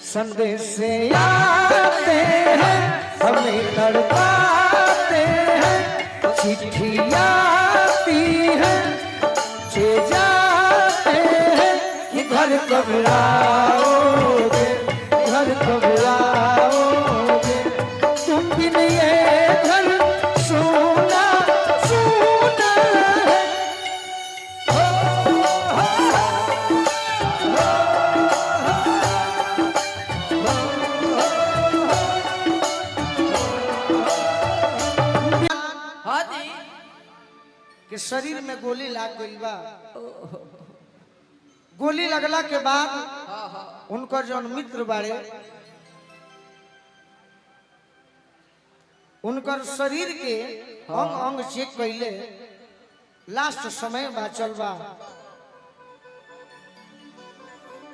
संदेश से आते हैं हमें तड़पाते हैं, चिट्ठी आती है चे जाते हैं कि घर कब आओगे, घर कब आओगे, तुम बिन ये घर सोना सोना है। कि शरीर में गोली लाग गई बा, गोली लगला के बाद उनकर जो मित्र बाड़े उनकर शरीर के अंग अंग चेक कैले, लास्ट समय बाचल बा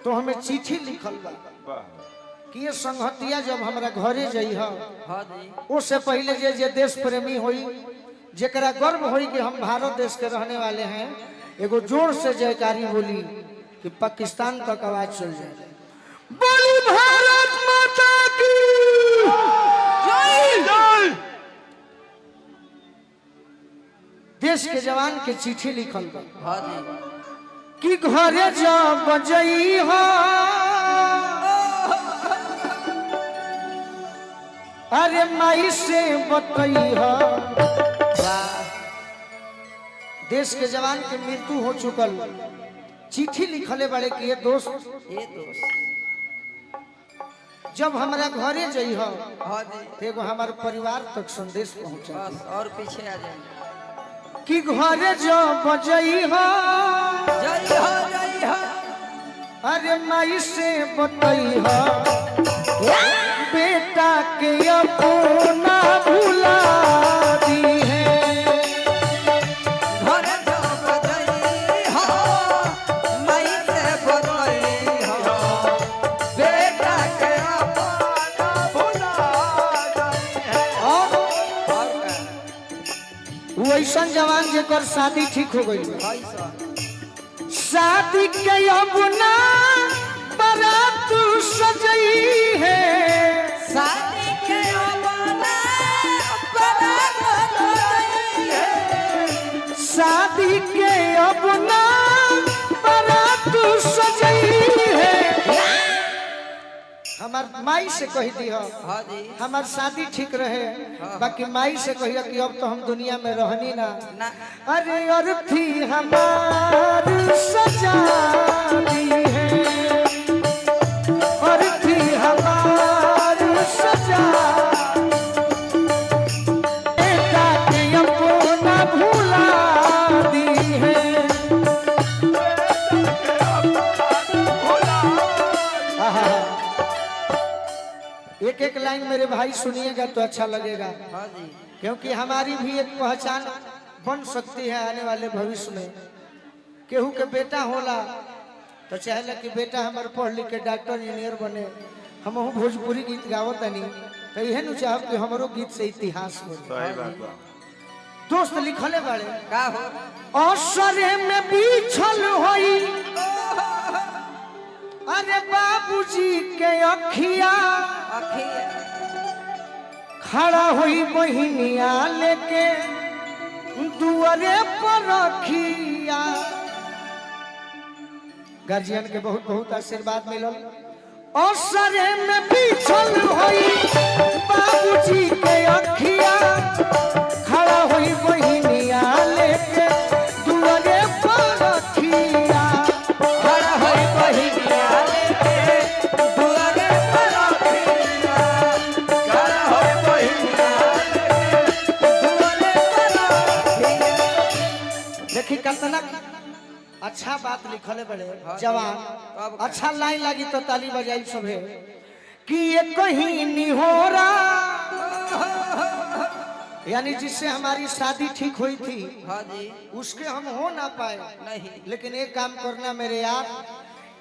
तो हमें चिट्ठी लिखल बा कि ये संगतिया जब हमरा घरे जइह उससे पहले जे देश प्रेमी होई, जेकरा गर्व होई कि हम भारत देश के रहने वाले हैं, एगो जोर से जयकारी बोली कि पाकिस्तान तक आवाज चल जाए। बोली भारत माता की जय। देश के जवान के चिट्ठी लिखल बा कि घरे जब बजई हो अरे माई से बतई हो। देश के जवान के मृत्यु हो चुकल, चिट्ठी लिखले बड़े कि ये दोस्त जब हमारा घरे जइह एगो हमारे परिवार तक संदेश पहुंचा और पीछे आ जाए कि घरे जब जइह अरे माई से बतइह बेटा के अपना भुला दी है। वैसन जवान जेकर शादी ठीक हो गई, शादी के अपना बारात सजई है, शादी के अपना बारात सजई है, शादी के अपना बारात सजई है। हमार माई से कह दी हमार शादी ठीक रहे, बाकी माई से कहिए कि अब तो हम दुनिया में रहनी ना। अरे अर्थी हमार सजा दी है, अर्थी हमार सजा बेटा के अपना भुला दी है। एक एक लाइन मेरे भाई सुनिएगा तो अच्छा लगेगा, क्योंकि हमारी भी एक पहचान बन सकती है आने वाले भविष्य में। केहू के बेटा होला तो चाहेला कि बेटा हमारे पढ़ लिख के डॉक्टर इंजीनियर बने, हम भोजपुरी गीत गावत नहीं तो यह न चाहब कि हमारो गीत से इतिहास हो। दोस्त लिखले बाड़े का हो असरे में बिछल होई अरे बाबूजी के अखिया खड़ा हुई बहिनिया लेके दुआरे पर रखिया। गार्जियन के बहुत बहुत आशीर्वाद मिलल। असरे में बिछल होई बाबूजी के अखिया खड़ा हुई बहिनिया लेके दुआरे पर रखिया, खड़ा हुई बहिनिया लेके दुआरे पर रखिया, खड़ा हुई बहिनिया लेके दुआरे पर रखिया। देखी कितना अच्छा बात लिखले बड़े जवान, अच्छा लाइन लगी तो ताली बजाई सभे कि ये कहीं निहोरा, यानी जिससे हमारी शादी ठीक हुई थी उसके हम हो ना पाए नहीं, लेकिन एक काम करना मेरे यार,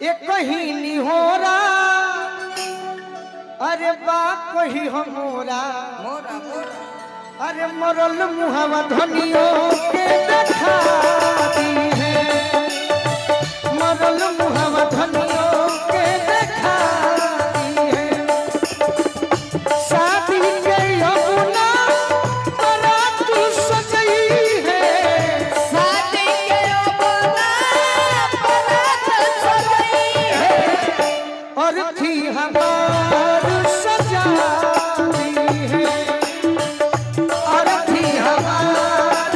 एक कहीं निहोरा अरे बाप कही हमोरा, मोरा मोरा अरे मरल मुहावा धनियों के देखा दी है, मरल मुहावा धनियों के देखा दी और थी हमार सजाती है, और थी हमार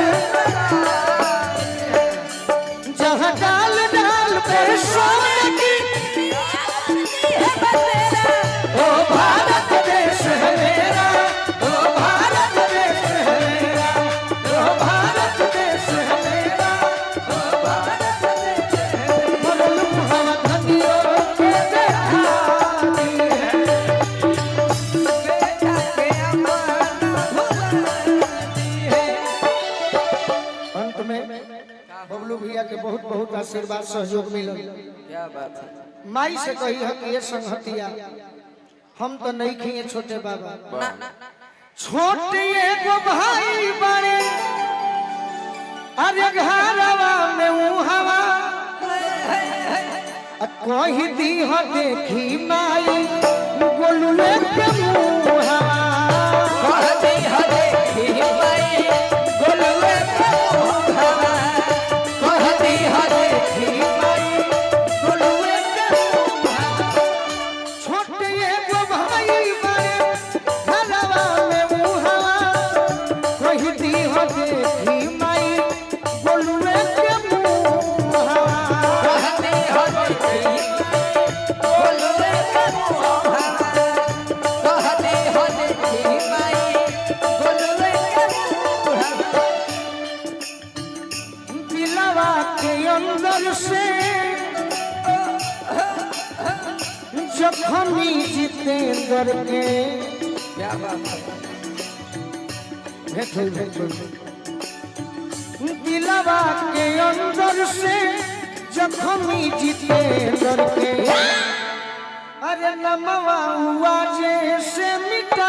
जहाँ डाल डाल पे सोने की ओ भारत देश है मेरा, ओ भारत देश है मेरा, ओ भारत देश है मेरा, ओ भारत देश है मेरा। मरलूम हवा धनियों के देहाती है, बेटा के अम्मा भुलाती है। अंत में बबलू भैया के बहुत बहुत आशीर्वाद सहयोग मिलल। क्या बात है। माई से कही है कि ये संगतिया हम तो नहीं खिए छोटे बाबा, छोटे एगो भाई बड़े, अरे घरवा में ऊ हवा कही दी हो देखी माई गोलुए के मुँह हवा, कहती है देखी माई गोलुए के मुँह हवा, कहती है देखी माई गोलुए के मुँह हवा। छोटे एगो भाई बड़े घरवा में ऊ हवा कही दी हो देखी माई गोलुए के मुँह हवा। कहती है देखी माई गोलुए के मुँह हवा, कहती है देखी माई गोलुए के मुँह हवा। दिलवा के अंदर से जखमी जितेंद्र के क्या बात है। भेंट हुई। दिलवा के अंदर से जखमी जितेंद्र के अरे नमवा हुआ जैसे मिटा